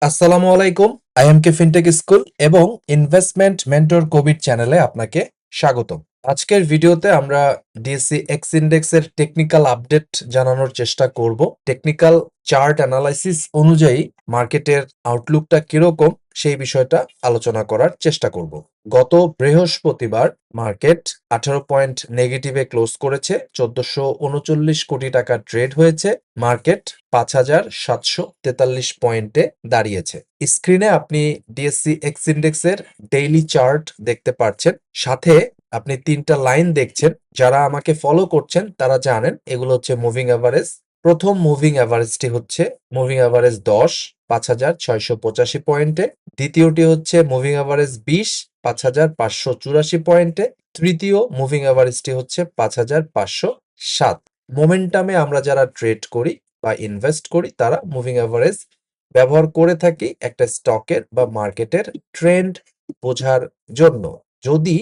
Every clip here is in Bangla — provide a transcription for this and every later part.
আসসালামু আলাইকুম। আইএমকে ফিনটেক স্কুল এবং ইনভেস্টমেন্ট মেন্টর কোভিড চ্যানেলে আপনাকে স্বাগতম। আজকের ভিডিওতে আমরা ডিএসসি এক্স ইন্ডেক্সের টেকনিক্যাল আপডেট জানানোর চেষ্টা করব। টেকনিক্যাল চার্ট অ্যানালাইসিস অনুযায়ী মার্কেটের আউটলুকটা কিরকম সেই বিষয়টা আলোচনা করার চেষ্টা করব। গত বৃহস্পতিবার মার্কেট 18 পয়েন্ট নেগেটিভে ক্লোজ করেছে। 1439 কোটি টাকা ট্রেড হয়েছে। মার্কেট 5743 পয়েন্টে দাঁড়িয়েছে। স্ক্রিনে আপনি ডিএসসি এক্স ইন্ডেক্সের ডেইলি চার্ট দেখতে পাচ্ছেন। সাথে আপনি 3টা লাইন দেখছেন। যারা আমাকে ফলো করছেন তারা জানেন এগুলো হচ্ছে মুভিং এভারেজ। প্রথম মুভিং এভারেজটি হচ্ছে মুভিং এভারেজ 10 5685 পয়েন্টে। দ্বিতীয়টি হচ্ছে মুভিং এভারেজ 20 5584 পয়েন্টে। তৃতীয় মুভিং এভারেজটি হচ্ছে 5507। মোমেন্টামে আমরা যারা ট্রেড করি বা ইনভেস্ট করি তারা মুভিং এভারেজ ব্যবহার করে থাকি একটা স্টকের বা মার্কেটের ট্রেন্ড বোঝার জন্য। যদি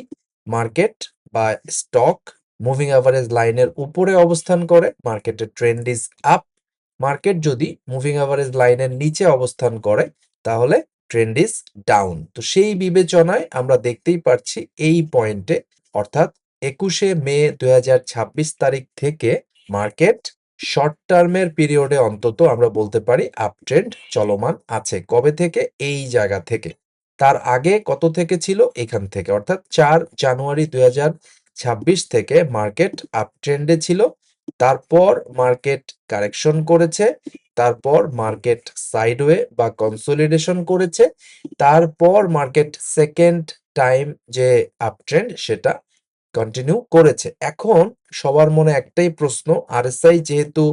মার্কেট বা স্টক মুভিং এভারেজ লাইনের উপরে অবস্থান করে মার্কেটের ট্রেন্ড ইজ আপ। মার্কেট যদি মুভিং এভারেজ লাইনের নিচে অবস্থান করে তাহলে ট্রেন্ড ইজ ডাউন। তো সেই বিবেচনায় আমরা দেখতেই পাচ্ছি এই পয়েন্টে অর্থাৎ 21শে মে 2026 তারিখ থেকে মার্কেট শর্ট টার্মের পিরিয়ডে অন্তত আমরা বলতে পারি আপ ট্রেন্ড চলমান আছে। কবে থেকে? এই জায়গা থেকে। তার আগে কত থেকে ছিল? এখান থেকে অর্থাৎ 4 জানুয়ারি 2026 থেকে মার্কেট আপ ট্রেন্ডে ছিল। তারপর মার্কেট কারেকশন করেছে। তারপর মার্কেট সাইডওয়ে বা কনসোলিডেশন করেছে। তারপর মার্কেট সেকেন্ড টাইম যে আপ ট্রেন্ড সেটা কন্টিনিউ করেছে। এখন সবার মনে একটাই প্রশ্ন, আরএসআই যেহেতু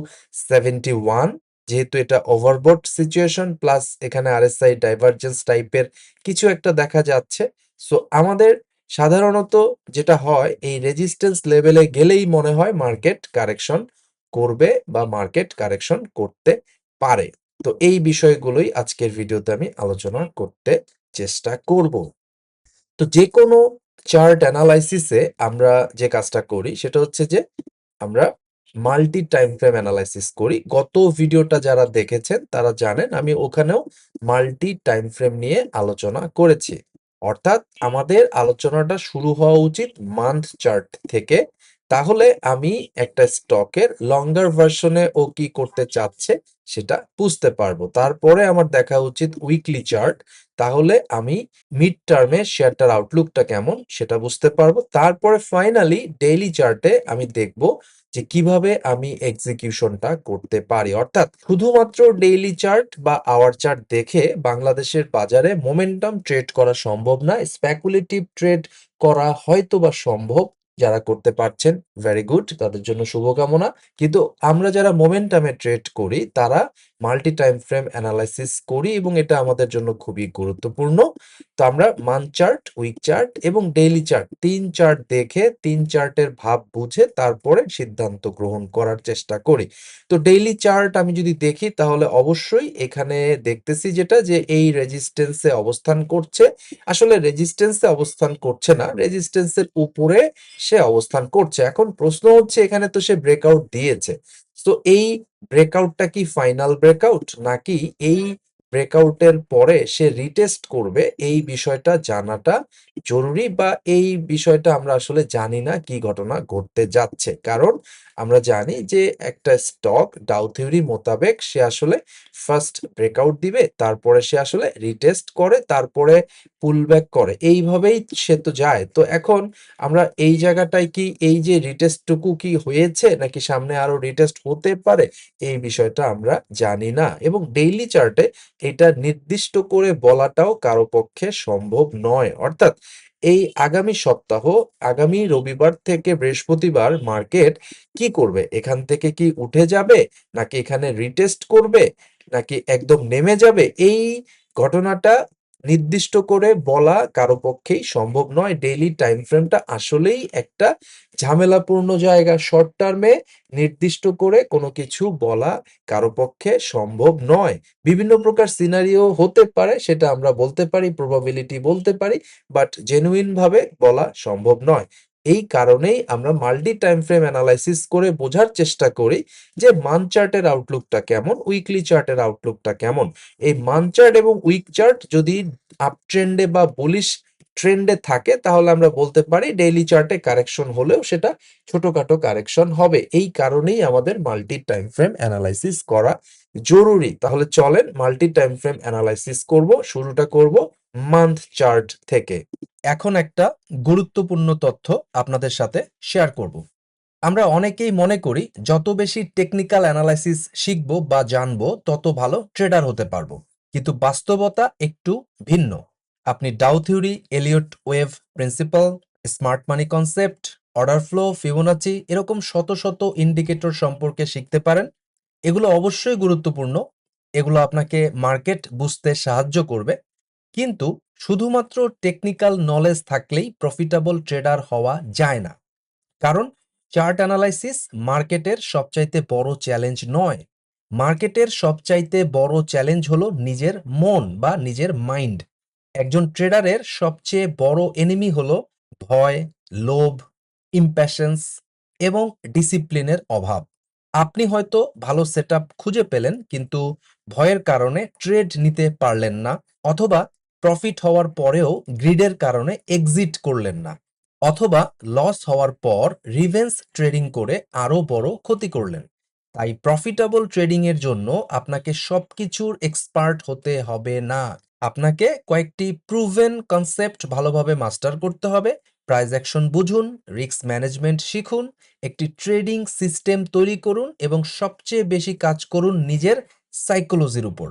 71, যেহেতু এটা ওভারবট সিচুয়েশন প্লাস এখানে আরএসআই ডাইভারজেন্স টাইপের কিছু একটা দেখা যাচ্ছে। সো আমাদের সাধারণত যেটা হয় এই রেজিস্ট্যান্স লেভেলে গেলেই মনে হয় মার্কেট কারেকশন করবে বা মার্কেট কারেকশন করতে পারে। তো এই বিষয়গুলোই আজকের ভিডিওতে আমি আলোচনা করতে চেষ্টা করব। তো যেকোনো চার্ট অ্যানালাইসিসে আমরা যে কাজটা করি সেটা হচ্ছে যে আমরা মাল্টি টাইম ফ্রেম অ্যানালাইসিস করি। গত ভিডিওটা যারা দেখেছেন তারা জানেন আমি ওখানেও মাল্টি টাইম ফ্রেম নিয়ে আলোচনা করেছি। অর্থাৎ আমাদের আলোচনাটা শুরু হওয়া উচিত মান্থ চার্ট থেকে। তাহলে আমি একটা স্টকের লঙ্গার ভার্সনে ও কি করতে চাচ্ছে সেটা বুঝতে পারবো। তারপরে আমার দেখা উচিত উইকলি চার্ট। তাহলে আমি মিড টার্মে শেয়ারটার আউটলুকটা কেমন সেটা বুঝতে পারবো। তারপরে ফাইনালি ডেইলি চার্টে আমি দেখব যে কিভাবে আমি এক্সিকিউশনটা করতে পারি। অর্থাৎ শুধুমাত্র ডেইলি চার্ট বা আওয়ার চার্ট দেখে বাংলাদেশের বাজারে মোমেন্টাম ট্রেড করা সম্ভব না। স্পেকুলেটিভ ট্রেড করা হয়তো বা সম্ভব। যারা করতে পারছেন ভেরি গুড, তাদের জন্য শুভকামনা। কিন্তু আমরা যারা মোমেন্টামে ট্রেড করি তারা মাল্টি টাইম ফ্রেম অ্যানালাইসিস করি এবং এটা আমাদের জন্য খুবই গুরুত্বপূর্ণ। তো আমরা মান্থ চার্ট, উইক চার্ট এবং ডেইলি চার্ট 3 চার্ট দেখে 3 চার্টের ভাব বুঝে তারপরে সিদ্ধান্ত গ্রহণ করার চেষ্টা করি। তো ডেইলি চার্ট আমি যদি দেখি তাহলে অবশ্যই এখানে দেখতেছি যেটা যে এই রেজিস্ট্যান্সে অবস্থান করছে। আসলে রেজিস্ট্যান্সে অবস্থান করছে না, রেজিস্ট্যান্সের উপরে সে অবস্থান করছে। এখন প্রশ্ন হচ্ছে এখানে তো সে ব্রেকআউট দিয়েছে। তো এই ব্রেকআউটটা কি ফাইনাল ব্রেকআউট নাকি এই ব্রেকআউটের পরে সে রিটেস্ট করবে? এই বিষয়টা জানাটা জরুরি বা এই বিষয়টা আমরা আসলে জানি না কি ঘটনা ঘটতে যাচ্ছে। কারণ আমরা জানি যে একটা স্টক ডাউ থিওরি মোতাবেক সে আসলে ফার্স্ট ব্রেকআউট দিবে, তারপরে সে আসলে রিটেস্ট করে, তারপরে পুলব্যাক করে। এইভাবেই সে তো যায়। তো এখন আমরা এই জায়গাটায় কি এই যে রিটেস্টটুকু কি হয়েছে নাকি সামনে আরো রিটেস্ট হতে পারে এই বিষয়টা আমরা জানি না এবং ডেইলি চার্টে এটা নির্দিষ্ট করে বলাটাও কারো পক্ষে সম্ভব নয়। অর্থাৎ এই আগামী সপ্তাহ, আগামী রবিবার থেকে বৃহস্পতিবার মার্কেট কি করবে? এখান থেকে কি উঠে যাবে নাকি এখানে রিটেস্ট করবে নাকি একদম নেমে যাবে? এই ঘটনাটা নির্দিষ্ট করে বলা কারো পক্ষেই সম্ভব নয়। ডেইলি টাইম ফ্রেমটা আসলেই একটা ঝামেলাপূর্ণ জায়গা। শর্ট টার্মে নির্দিষ্ট করে কোনো কিছু বলা কারো পক্ষে সম্ভব নয়। বিভিন্ন প্রকার সিনারিও হতে পারে, সেটা আমরা বলতে পারি, প্রবাবিলিটি বলতে পারি, বাট জেনুইন ভাবে বলা সম্ভব নয়। এই কারণেই আমরা মাল্টি টাইম ফ্রেম অ্যানালাইসিস করে বোঝার চেষ্টা করি যে মান্থ চার্টের আউটলুকটা কেমন, উইকলি চার্টের আউটলুকটা কেমন। এই মান্থ চার্ট এবং উইক চার্ট যদি আপ ট্রেন্ডে বা বুলিশ ট্রেন্ডে থাকে তাহলে আমরা বলতে পারি ডেইলি চার্টে কারেকশন হলেও সেটা ছোটখাটো কারেকশন হবে। এই কারণেই আমাদের মাল্টি টাইম ফ্রেম অ্যানালাইসিস করা জরুরি। তাহলে চলেন মাল্টি টাইম ফ্রেম অ্যানালাইসিস করব। শুরুটা করব মান্থ চার্ট থেকে। এখন একটা গুরুত্বপূর্ণ তথ্য আপনাদের সাথে শেয়ার করব। আমরা অনেকেই মনে করি যত বেশি টেকনিক্যাল অ্যানালাইসিস শিখব বা জানবো তত ভালো ট্রেডার হতে পারবো, কিন্তু বাস্তবতা একটু ভিন্ন। আপনি Dow theory, Elliott wave principle, smart money concept, order flow, Fibonacci এরকম শত শত ইন্ডিকেটর সম্পর্কে শিখতে পারেন। এগুলো অবশ্যই গুরুত্বপূর্ণ, এগুলো আপনাকে মার্কেট বুঝতে সাহায্য করবে, কিন্তু শুধুমাত্র টেকনিক্যাল নলেজ থাকলেই প্রফিটেবল ট্রেডার হওয়া যায় না। কারণ চার্ট অ্যানালাইসিস মার্কেটের সবচাইতে বড় চ্যালেঞ্জ নয়। মার্কেটের সবচাইতে বড় চ্যালেঞ্জ হলো নিজের মন বা নিজের মাইন্ড। একজন ট্রেডারের সবচেয়ে বড় এনিমি হলো ভয়, লোভ, ইম্প্যাশন্স এবং ডিসিপ্লিনের অভাব। আপনি হয়তো ভালো সেটআপ খুঁজে পেলেন, কিন্তু ভয়ের কারণে ট্রেড নিতে পারলেন না, অথবা প্রফিট হওয়ার পরেও গ্রিডের কারণে এক্সিট করলেন না, অথবা লস হওয়ার পর রিভেন্স ট্রেডিং করে আরো বড় ক্ষতি করলেন। তাই প্রফিটেবল ট্রেডিং এর জন্য আপনাকে সবকিছুর এক্সপার্ট হতে হবে না। আপনাকে কয়েকটি প্রুভেন কনসেপ্ট ভালোভাবে মাস্টার করতে হবে। প্রাইস অ্যাকশন বুঝুন, রিস্ক ম্যানেজমেন্ট শিখুন, একটি ট্রেডিং সিস্টেম তৈরি করুন এবং সবচেয়ে বেশি কাজ করুন নিজের সাইকোলজির উপর।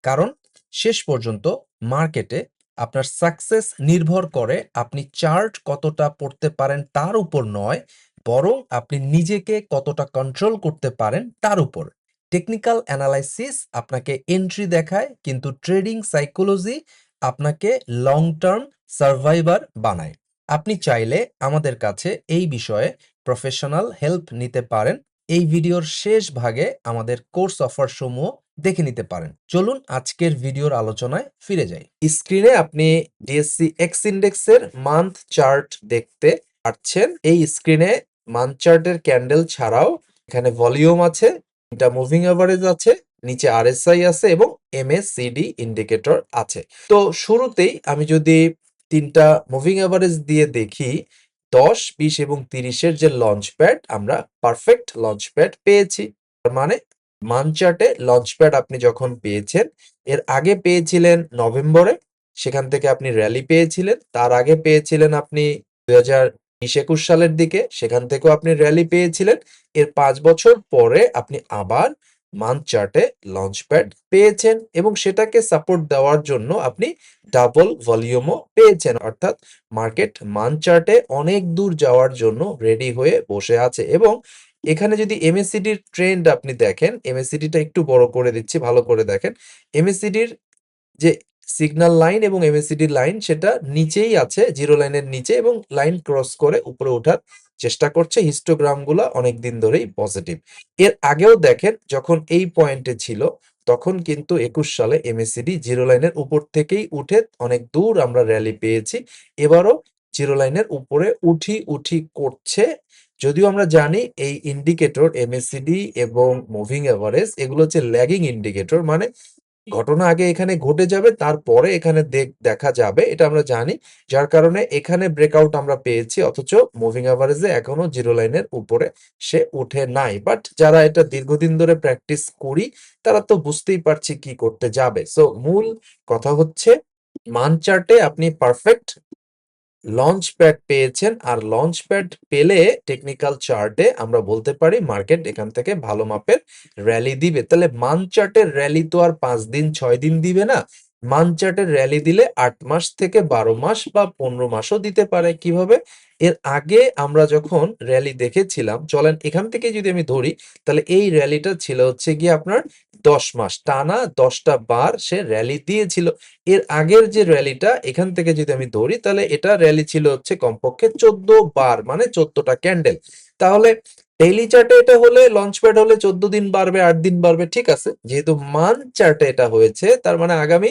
কারণ শেষ পর্যন্ত মার্কেটে আপনার সাকসেস নির্ভর করে আপনি চার্ট কতটা পড়তে পারেন তার উপর নয়, বরং আপনি নিজেকে কতটা কন্ট্রোল করতে পারেন তার উপর। টেকনিক্যাল অ্যানালাইসিস আপনাকে এন্ট্রি দেখায়, কিন্তু ট্রেডিং সাইকোলজি আপনাকে লং টার্ম সার্ভাইভার বানায়। আপনি চাইলে আমাদের কাছে এই বিষয়ে প্রফেশনাল হেল্প নিতে পারেন। এই ভিডিওর শেষ ভাগে আমাদের কোর্স অফার সমূহ দেখে নিতে পারেন। চলুন আজকের ভিডিওর আলোচনায় ফিরে যাই। স্ক্রিনে আপনি ডিএসসি এক্স ইন্ডেক্সের মান্থ চার্ট দেখতে পাচ্ছেন। এই স্ক্রিনে মান্থ চার্টের ক্যান্ডেল ছাড়াও এখানে ভলিউম আছে, এটা মুভিং এভারেজ আছে, নিচে আরএসআই আছে এবং এমএসসিডি ইন্ডিকেটর আছে। তো শুরুতেই আমি যদি তিনটা মুভিং এভারেজ দিয়ে দেখি, 10, 20 এবং 30-এর যে লঞ্চ প্যাড, আমরা পারফেক্ট লঞ্চ প্যাড পেয়েছি। তার মানে মান্থ চার্টে লঞ্চ প্যাড আপনি যখন পেয়েছেন, এর আগে পেয়েছিলেন নভেম্বরে, সেখান থেকে আপনি র্যালি পেয়েছিলেন। তার আগে পেয়েছিলেন আপনি 2020-21 সালের দিকে, সেখান থেকেও আপনি র্যালি পেয়েছিলেন। এর 5 বছর পরে আপনি আবার মান্থ চার্টে লঞ্চ প্যাড পেয়েছেন এবং সেটাকে সাপোর্ট দেওয়ার জন্য আপনি ডাবল ভলিউমও পেয়েছেন। অর্থাৎ মার্কেট মান্থ চার্টে অনেক দূর যাওয়ার জন্য রেডি হয়ে বসে আছে। এবং এখানে যদি এমএসসিডির ট্রেন্ড আপনি দেখেন, এমএসসিডিটা একটু বড় করে দিচ্ছি, ভালো করে দেখেন। এমএসসিডির যে সিগন্যাল লাইন এবং এমএসসিডি লাইন সেটা নিচেই আছে, জিরো লাইনের নিচে, এবং লাইন ক্রস করে উপরে ওঠার চেষ্টা করছে। হিস্টোগ্রামগুলো অনেক দিন ধরেই পজিটিভ। এর আগেও দেখেন যখন এই পয়েন্টে ছিল তখন কিন্তু 21 সালে এমএসসিডি জিরো লাইনের উপর থেকেই উঠে অনেক দূর আমরা র্যালি পেয়েছি। এবারও জিরো লাইনের উপরে উঠি উঠি করছে। যদিও আমরা জানি এই ইন্ডিকেটর এমএসসিডি এবং মুভিং এভারেজ এগুলো হচ্ছে ল্যাগিং ইন্ডিকেটর, মানে ঘটনা আগে এখানে ঘটে যাবে, তারপরে এখানে দেখা যাবে, এটা আমরা জানি। যার কারণে এখানে ব্রেকআউট আমরা পেয়েছি, অথচ মুভিং এভারেজে এখনো জিরো লাইনের উপরে সে উঠে নাই। বাট যারা এটা দীর্ঘদিন ধরে প্র্যাকটিস করি তারা তো বুঝতেই পারছি কি করতে যাবে। সো মূল কথা হচ্ছে মান্থ চার্টে আপনি পারফেক্ট লঞ্চ প্যাড পেয়েছেন, আর লঞ্চ প্যাড পেলে টেকনিক্যাল চার্টে আমরা বলতে পারি মার্কেট এখান থেকে ভালো মাপের র্যালি দিবে। তাহলে মান্থ চার্টের র্যালি তো আর 5 দিন 6 দিন দিবে না। মান্থ চার্টের র্যালি দিলে 8 মাস থেকে 12 মাস বা 15 মাসও দিতে পারে। কিভাবে? এর আগে আমরা যখন র্যালি দেখেছিলাম, চলেন এখান থেকে যদি আমি ধরি, তাহলে এই র্যালিটা ছিল হচ্ছে গিয়ে আপনার 10 মাস টানা 10টা বার সে র্যালি দিয়েছিল। এর আগের যে র্যালিটা এখান থেকে যদি আমি ধরি, তাহলে এটা র্যালি ছিল হচ্ছে কমপক্ষে 14 বার, মানে 14টা ক্যান্ডেল। তাহলে ডেইলি চার্টে এটা হলে, লঞ্চ প্যাড হলে 14 দিন বাড়বে, 8 দিন বাড়বে, ঠিক আছে। যেহেতু মান্থ চার্টে এটা হয়েছে, তার মানে আগামী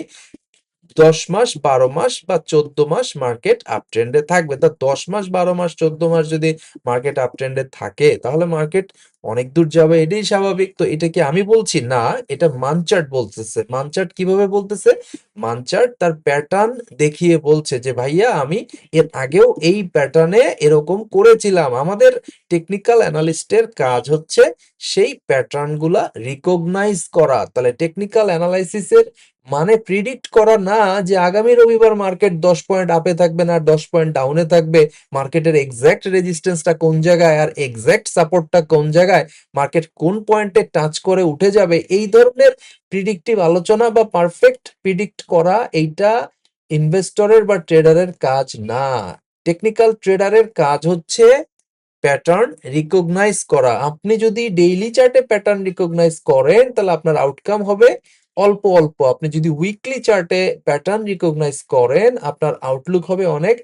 10 মাস, 12 মাস বা 14 মাস মার্কেট আপ ট্রেন্ডে থাকবে। তা 10 মাস, 12 মাস, 14 মাস যদি মার্কেট আপ ট্রেন্ডে থাকে তাহলে মার্কেট অনেক দূর যাবে, এটাই স্বাভাবিক। তো এটা কি আমি বলছি? না, এটা মানচার্ট বলতেছে। মানচার্ট কিভাবে বলতেছে? মানচার্ট তার প্যাটার্ন দেখিয়ে বলছে যে ভাইয়া আমি এর আগেও এই প্যাটার্নে এরকম করেছিলাম। আমাদের টেকনিক্যাল অ্যানালিস্টের কাজ হচ্ছে সেই প্যাটার্ন গুলা রিকগনাইজ করা। তাহলে টেকনিক্যাল অ্যানালাইসিসের মানে প্রিডিক্ট করা না যে আগামী রবিবার মার্কেট 10 পয়েন্ট আপে থাকবে না 10 পয়েন্ট ডাউনে থাকবে, মার্কেটের এক্সাক্ট রেজিস্ট্যান্সটা কোন জায়গায় আর এক্সাক্ট সাপোর্টটা কোন জায়গায়, মার্কেট কোন পয়েন্টে টাচ করে উঠে যাবে, এই ধরনের প্রিডিক্টিভ আলোচনা বা পারফেক্ট প্রিডিক্ট করা এইটা ইনভেস্টরের বা ট্রেডারের কাজ না। টেকনিক্যাল ট্রেডারের কাজ হচ্ছে প্যাটার্ন রিকগনাইজ করা। আপনি যদি ডেইলি চার্টে প্যাটার্ন রিকগনাইজ করেন তাহলে আপনার আউটকাম হবে অল্প অল্প। আপনি যদি উইকলি চার্টে প্যাটার্ন রিকগনাইজ করেন আপনার আউটলুক হবে অনেক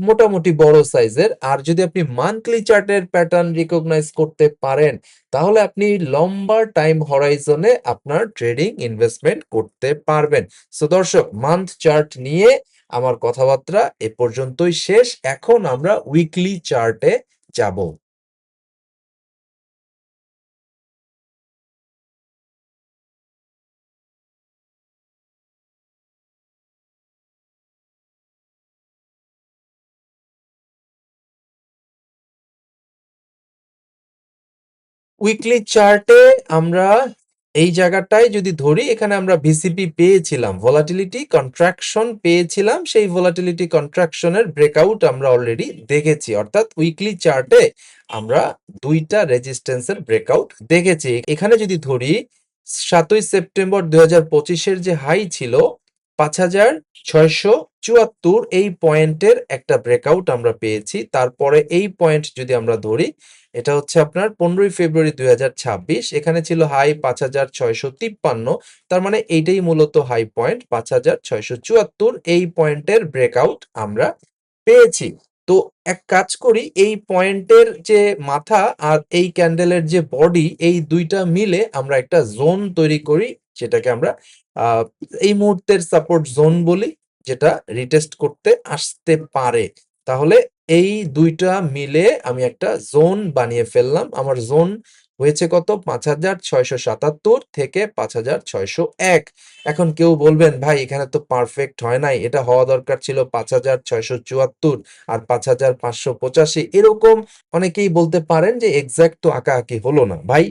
মোটামুটি বড় সাইজের। আর যদি আপনি মান্থলি চার্টের প্যাটার্ন রিকগনাইজ করতে পারেন তাহলে আপনি লম্বা টাইম হরাইজনে আপনার ট্রেডিং ইনভেস্টমেন্ট করতে পারবেন। সো দর্শক, মান্থ চার্ট নিয়ে আমার কথাবার্তা এ পর্যন্তই শেষ। এখন আমরা উইকলি চার্টে যাব। উইকলি চার্টে আমরা এই জায়গাটায় যদি ধরি, এখানে আমরা ভিসিপি পেয়েছিলাম, ভলাটিলিটি কন্ট্রাকশন পেয়েছিলাম, সেই ভলাটিলিটি কন্ট্রাকশনের ব্রেকআউট আমরা অলরেডি দেখেছি। অর্থাৎ উইকলি চার্টে আমরা দুইটা রেজিস্ট্যান্সের ব্রেকআউট দেখেছি। এখানে যদি ধরি 7ই সেপ্টেম্বর 2025-এর যে হাই ছিল 5674, এই পয়েন্টের একটা ব্রেকআউট আমরা পেয়েছি। তারপরে এই পয়েন্ট যদি আমরা ধরি, এটা হচ্ছে আপনার 15ই ফেব্রুয়ারি 2026, এখানে ছিল হাই 5653, তার মানে এইটাই মূলত হাই পয়েন্ট 5674, এই পয়েন্টের ব্রেকআউট আমরা পেয়েছি। তো এক কাজ করি, এই পয়েন্টের যে মাথা আর এই ক্যান্ডেলের যে বডি, এই দুইটা মিলে আমরা একটা জোন তৈরি করি, যেটাকে আমরা আহ, এই মুহূর্তের সাপোর্ট জোন বলি, যেটা রিটেস্ট করতে আসতে পারে। তাহলে এই দুইটা মিলে আমি একটা জোন বানিয়ে ফেললাম। আমার জোন হয়েছে কত? 5677 থেকে 5601। এখন কেউ বলবেন ভাই এখানে তো পারফেক্ট হয় নাই, এটা হওয়া দরকার ছিল 5674 আর 5585, এরকম অনেকেই বলতে পারেন যে এক্সাক্ট তো আঁকাআঁকি হলো না। ভাই,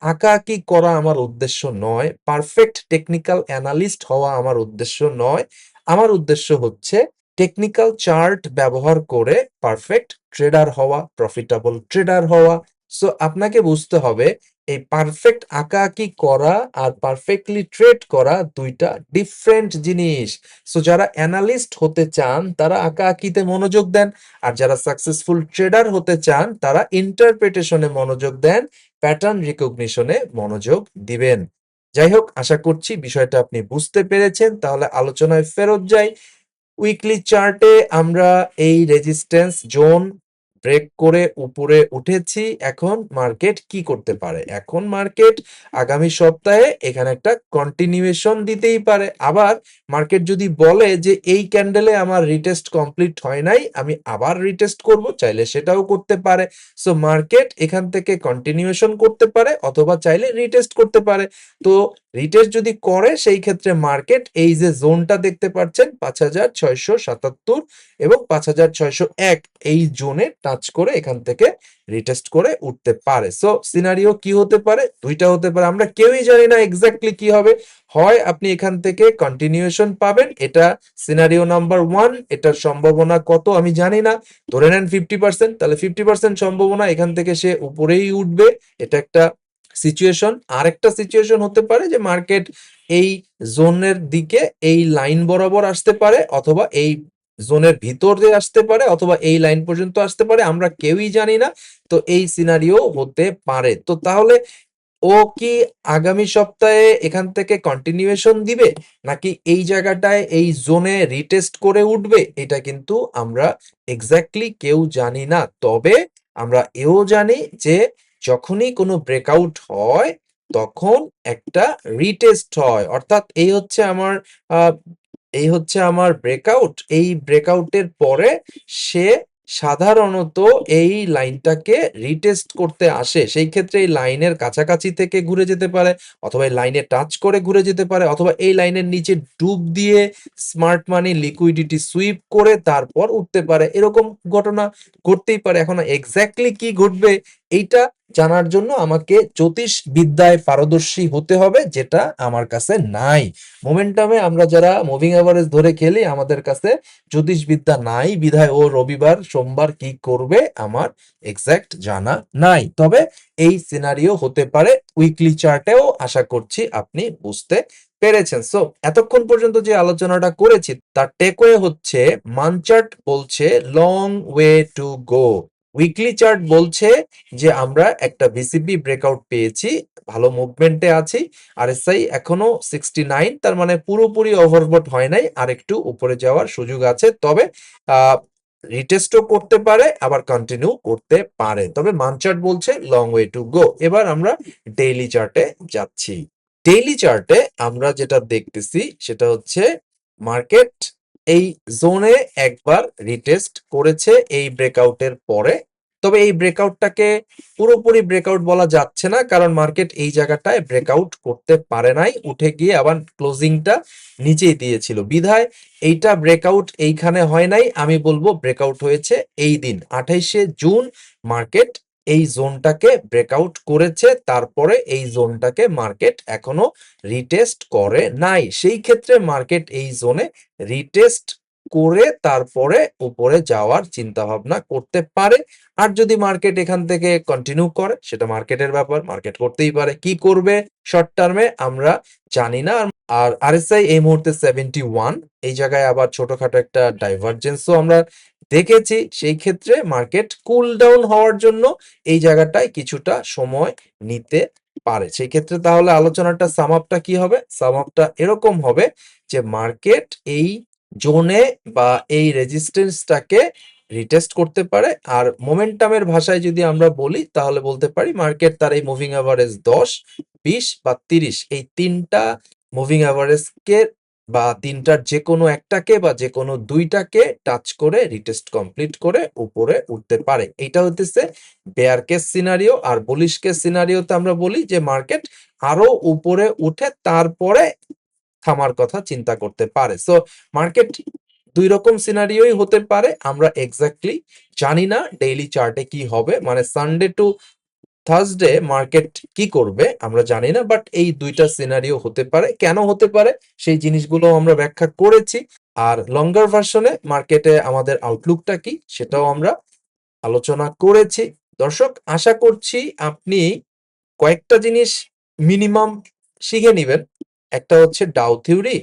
আঁকাআঁকি করা আমার উদ্দেশ্য নয়, পারফেক্ট টেকনিক্যাল অ্যানালিস্ট হওয়া আমার উদ্দেশ্য নয়। আমার উদ্দেশ্য হচ্ছে টেকনিক্যাল চার্ট ব্যবহার করে পারফেক্ট ট্রেডার হওয়া, প্রফিটেবল ট্রেডার হওয়া। সো আপনাকে বুঝতে হবে এই পারফেক্ট আঁকাআঁকি করা আর পারফেক্টলি ট্রেড করা দুইটা ডিফারেন্ট জিনিস। সো যারা অ্যানালিস্ট হতে চান তারা আঁকাআঁকিতে মনোযোগ দেন, আর যারা সাকসেসফুল ট্রেডার হতে চান তারা ইন্টারপ্রিটেশনে মনোযোগ দেন, প্যাটার্ন রিকগনিশনে মনোযোগ দিবেন। যাই হোক, আশা করছি বিষয়টা আপনি বুঝতে পেরেছেন। তাহলে আলোচনায় ফেরত যাই। উইকলি চার্টে আমরা এই রেজিস্ট্যান্স জোন ব্রেক করে উপরে উঠেছি। এখন মার্কেট কি করতে পারে? এখন মার্কেট আগামী সপ্তাহে এখানে একটা কন্টিনিউয়েশন দিতেই পারে। আবার মার্কেট যদি বলে যে এই ক্যান্ডেলে আমার রিটেস্ট কমপ্লিট হয় নাই, আমি আবার রিটেস্ট করব, চাইলে সেটাও করতে পারে। সো মার্কেট এখান থেকে কন্টিনিউয়েশন করতে পারে অথবা চাইলে রিটেস্ট করতে পারে। তো রিটেস্ট যদি করে সেই ক্ষেত্রে মার্কেট এই যে জোনটা দেখতে পাচ্ছেন 5677 এবং 5601, এই জোনে টাচ করে এখান থেকে রিটেস্ট করে উঠতে পারে। সো সিনারিও কি হতে পারে? দুইটা হতে পারে, আমরা কেউই জানি না এক্স্যাক্টলি কি হবে। হয় আপনি এখান থেকে কন্টিনিউয়েশন পাবেন, এটা সিনারিও নাম্বার 1, এটার সম্ভাবনা কত আমি জানি না, ধরে নেন 50%, তাহলে 50% সম্ভাবনা এখান থেকে সে উপরেই উঠবে, এটা একটা সিচুয়েশন। আরেকটা সিচুয়েশন হতে পারে যে মার্কেট এই জোনের দিকে এই লাইন বরাবর আসতে পারে অথবা এই জোনের ভিতর দিয়ে আসতে পারে অথবা এই লাইন পর্যন্ত আসতে পারে, আমরা কেউই জানি না। তো এই সিনারিও হতে পারে। তো তাহলে ও কি আগামী সপ্তাহে এখান থেকে কন্টিনিউয়েশন দিবে নাকি এই জায়গাটায় এই জোনে রিটেস্ট করে উঠবে, এটা কিন্তু আমরা এক্স্যাক্টলি কেউ জানি না। তবে আমরা এও জানি যে যখনই কোনো ব্রেকআউট হয় তখন একটা রিটেস্ট হয়। অর্থাৎ এই হচ্ছে আমার এই হচ্ছে আমার ব্রেকআউট। এই ব্রেকআউটের পরে সে সাধারণত এই লাইনটাকে রিটেস্ট করতে আসে। সেই ক্ষেত্রে এই লাইনের কাছাকাছি থেকে ঘুরে যেতে পারে, অথবা এই লাইনে টাচ করে ঘুরে যেতে পারে, অথবা এই লাইনের নিচে ডুব দিয়ে স্মার্ট মানি লিকুইডিটি সুইপ করে তারপর উঠতে পারে। এরকম ঘটনা ঘটতেই পারে। এখন এক্স্যাক্টলি কি ঘটবে এইটা জানার জন্য আমাকে জ্যোতিষবিদ্যায় পারদর্শী হতে হবে, যেটা আমার কাছে নাই। মোমেন্টামে আমরা যারা মুভিং এভারেজ ধরে খেলি, আমাদের কাছে জ্যোতিষবিদ্যা নাই বিধায় ও রবিবার সোমবার কি করবে আমার এক্সাক্ট জানা নাই। তবে এই সিনারিও হতে পারে উইকলি চার্টেও, আশা করছি আপনি বুঝতে পেরেছেন। সো এতক্ষণ পর্যন্ত যে আলোচনাটা করেছি তার টেকওয়ে হচ্ছে, মান্থ চার্ট বলছে long way to go, weekly chart বলছে যে আমরা একটা ভিসিপি ব্রেকআউট পেয়েছি, ভালো মুভমেন্টে আছি, আরএসআই এখনো 69, তার মানে পুরোপুরি ওভারবট হয় নাই, আর একটু উপরে যাওয়ার সুযোগ আছে। তবে রিটেস্টও করতে পারে, আবার কন্টিনিউ করতে পারে। তবে মান্থ চার্ট বলছে লং ওয়ে টু গো। এবার আমরা ডেইলি চার্টে যাচ্ছি। ডেইলি চার্টে আমরা যেটা দেখতেছি সেটা হচ্ছে মার্কেট এই জোনে একবার রিটেস্ট করেছে এই ব্রেকআউটের পরে। তবে এই ব্রেকআউটটাকে পুরোপুরি ব্রেকআউট বলা যাচ্ছে না, কারণ মার্কেট এই জায়গাটায় ব্রেকআউট করতে পারে নাই, উঠে গিয়ে আবার ক্লোজিংটা নিচেই দিয়েছিল বিধায় এইটা ব্রেকআউট এইখানে হয় নাই। আমি বলবো ব্রেকআউট হয়েছে এই দিন 28শে জুন। মার্কেট এই জোনটাকে ব্রেকআউট করেছে, তারপরে এই জোনটাকে মার্কেট এখনো রিটেস্ট করে নাই। সেই ক্ষেত্রে মার্কেট এই জোনে রিটেস্ট করে তারপরে উপরে যাওয়ার চিন্তা ভাবনা করতে পারে। আর যদি মার্কেট এখান থেকে কন্টিনিউ করে, সেটা মার্কেটের ব্যাপার, মার্কেট করতেই পারে। কি করবে শর্ট টার্মে আমরা জানি না। আর আরএসআই এই মুহূর্তে 71, এই জায়গায় আবার ছোটখাটো একটা ডাইভারজেন্সও আমরা দেখেছি। সেই ক্ষেত্রে মার্কেট কুল ডাউন হওয়ার জন্য এই জায়গাটায় কিছুটা সময় নিতে পারে। সেই ক্ষেত্রে তাহলে আলোচনাটা সাম আপটা কি হবে? সাম আপটা এরকম হবে যে মার্কেট এই জোনে বা এই রেজিস্ট্যান্সটাকে রিটেস্ট করতে পারে। আর মোমেন্টামের ভাষায় যদি আমরা বলি তাহলে বলতে পারি মার্কেট তার এই মুভিং অ্যাভারেজ 10, 20 বা 30, এই তিনটা মুভিং অ্যাভারেজকে বা তিনটার যে কোনো একটাকে বা যে কোনো দুইটাকে টাচ করে রিটেস্ট কমপ্লিট করে উপরে উঠতে পারে। এইটা হতেছে বেয়ার কেস সিনারিও। আর বুলিশ কেস সিনারিওতে আমরা বলি যে মার্কেট আরো উপরে উঠে তারপরে থামার কথা চিন্তা করতে পারে। সো মার্কেট দুই রকম সিনারিওই হতে পারে। আমরা এক্স্যাক্টলি জানি না ডেইলি চার্টে কি হবে, মানে সানডে টু থার্সডে মার্কেট কি করবে আমরা জানি না। বাট এই দুইটা সিনারিও হতে পারে। কেন হতে পারে সেই জিনিসগুলো আমরা ব্যাখ্যা করেছি। আর লঙ্গার ভার্সনে মার্কেটে আমাদের আউটলুকটা কি সেটাও আমরা আলোচনা করেছি। দর্শক, আশা করছি আপনি কয়েকটা জিনিস মিনিমাম শিখে নিবেন। একটা হচ্ছে ডাও থিওরি,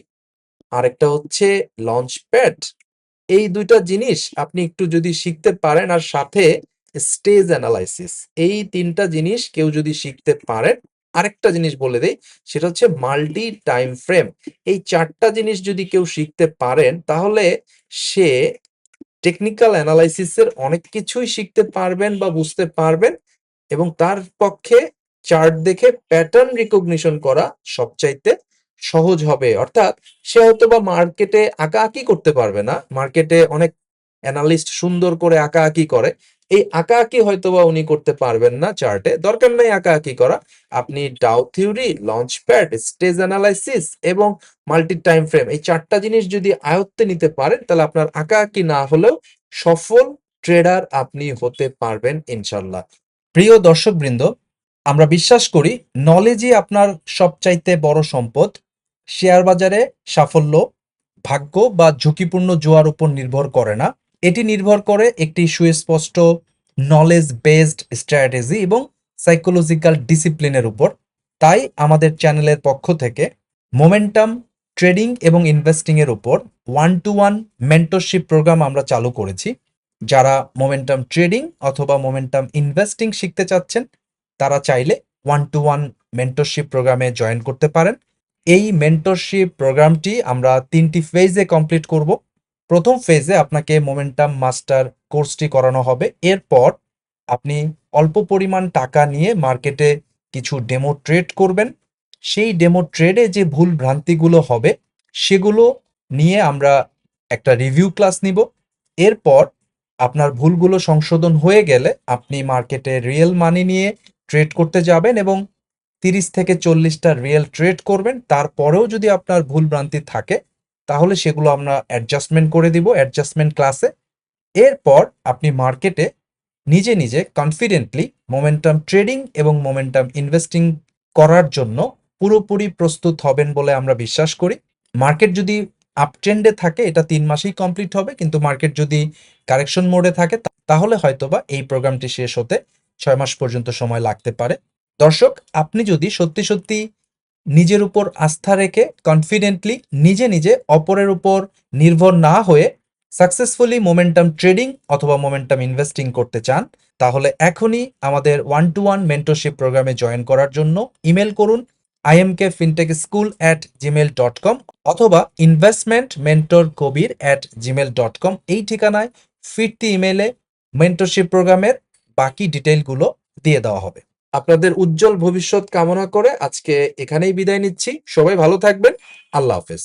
আরেকটা হচ্ছে লঞ্চ প্যাড। এই দুইটা জিনিস আপনি একটু যদি শিখতে পারেন, আর সাথে স্টেজ অ্যানালাইসিস, এই তিনটা জিনিস কেউ যদি শিখতে পারেন, আরেকটা জিনিস বলে দেই, সেটা হচ্ছে মাল্টি টাইম ফ্রেম। এই চারটা জিনিস যদি কেউ শিখতে পারেন তাহলে সে টেকনিক্যাল অ্যানালাইসিসের অনেক কিছুই শিখতে পারবেন বা বুঝতে পারবেন, এবং তার পক্ষে চার্ট দেখে প্যাটার্ন রিকগনিশন করা সবচাইতে সহজ হবে। অর্থাৎ সে হয়তোবা মার্কেটে আঁকাআঁকি করতে পারবে না, মার্কেটে অনেক অ্যানালিস্ট সুন্দর করে আঁকাআঁকি করে, এই আঁকাআঁকি হয়তোবা উনি করতে পারবেন না চার্টে। দরকার নাই আঁকাআঁকি করা, আপনি Dow theory, launch pad, stage analysis এবং মাল্টি টাইম ফ্রেম, এই চারটা জিনিস যদি আয়ত্তে নিতে পারেন তাহলে আপনার আঁকাআঁকি না হলেও সফল ট্রেডার আপনি হতে পারবেন ইনশাল্লাহ। প্রিয় দর্শকবৃন্দ, আমরা বিশ্বাস করি নলেজই আপনার সবচাইতে বড় সম্পদ। শেয়ার বাজারে সাফল্য ভাগ্য বা ঝুঁকিপূর্ণ জোয়ার উপর নির্ভর করে না, এটি নির্ভর করে একটি সুস্পষ্ট নলেজ বেসড স্ট্র্যাটেজি এবং সাইকোলজিক্যাল ডিসিপ্লিনের উপর। তাই আমাদের চ্যানেলের পক্ষ থেকে মোমেন্টাম ট্রেডিং এবং ইনভেস্টিং এর উপর 1-to-1 মেন্টরশিপ প্রোগ্রাম আমরা চালু করেছি। যারা মোমেন্টাম ট্রেডিং অথবা মোমেন্টাম ইনভেস্টিং শিখতে চাচ্ছেন তারা চাইলে 1-to-1 মেন্টরশিপ প্রোগ্রামে জয়েন করতে পারেন। এই মেন্টরশিপ প্রোগ্রামটি আমরা 3টি ফেজে কমপ্লিট করব। প্রথম ফেজে আপনাকে মোমেন্টাম মাস্টার কোর্সটি করানো হবে। এরপর আপনি অল্প পরিমাণ টাকা নিয়ে মার্কেটে কিছু ডেমো ট্রেড করবেন। সেই ডেমো ট্রেডে যে ভুল ভ্রান্তিগুলো হবে সেগুলো নিয়ে আমরা একটা রিভিউ ক্লাস নিব। এরপর আপনার ভুলগুলো সংশোধন হয়ে গেলে আপনি মার্কেটে রিয়েল মানি নিয়ে ট্রেড করতে যাবেন এবং 30 থেকে 40টা রিয়েল ট্রেড করবেন। তারপরেও যদি আপনার ভুল ভ্রান্তি থাকে তাহলে সেগুলো আমরা অ্যাডজাস্টমেন্ট করে দিব অ্যাডজাস্টমেন্ট ক্লাসে। এরপর আপনি মার্কেটে নিজে নিজে কনফিডেন্টলি মোমেন্টাম ট্রেডিং এবং মোমেন্টাম ইনভেস্টিং করার জন্য পুরোপুরি প্রস্তুত হবেন বলে আমরা বিশ্বাস করি। মার্কেট যদি আপট্রেন্ডে থাকে এটা 3 মাসেই কমপ্লিট হবে, কিন্তু মার্কেট যদি কারেকশন মোডে থাকে তাহলে হয়তোবা এই প্রোগ্রামটি শেষ হতে 6 মাস পর্যন্ত সময় লাগতে পারে। দর্শক, আপনি যদি সত্যি সত্যি নিজের উপর আস্থা রেখে কনফিডেন্টলি নিজে নিজে অপরের উপর নির্ভর না হয়ে সাকসেসফুলি মোমেন্টাম ট্রেডিং অথবা মোমেন্টাম ইনভেস্টিং করতে চান, তাহলে এখনই আমাদের 1-to-1 মেন্টরশিপ প্রোগ্রামে জয়েন করার জন্য ইমেল করুন imkfintechschool@gmail.com অথবা investmentmentorkobir@gmail.com। এই ঠিকানায় ফিরতি ইমেলে মেন্টরশিপ প্রোগ্রামের বাকি ডিটেইলগুলো দিয়ে দেওয়া হবে। আপনাদের উজ্জ্বল ভবিষ্যৎ কামনা করে আজকে এখানেই বিদায় নিচ্ছি। সবাই ভালো থাকবেন। আল্লাহ হাফেজ।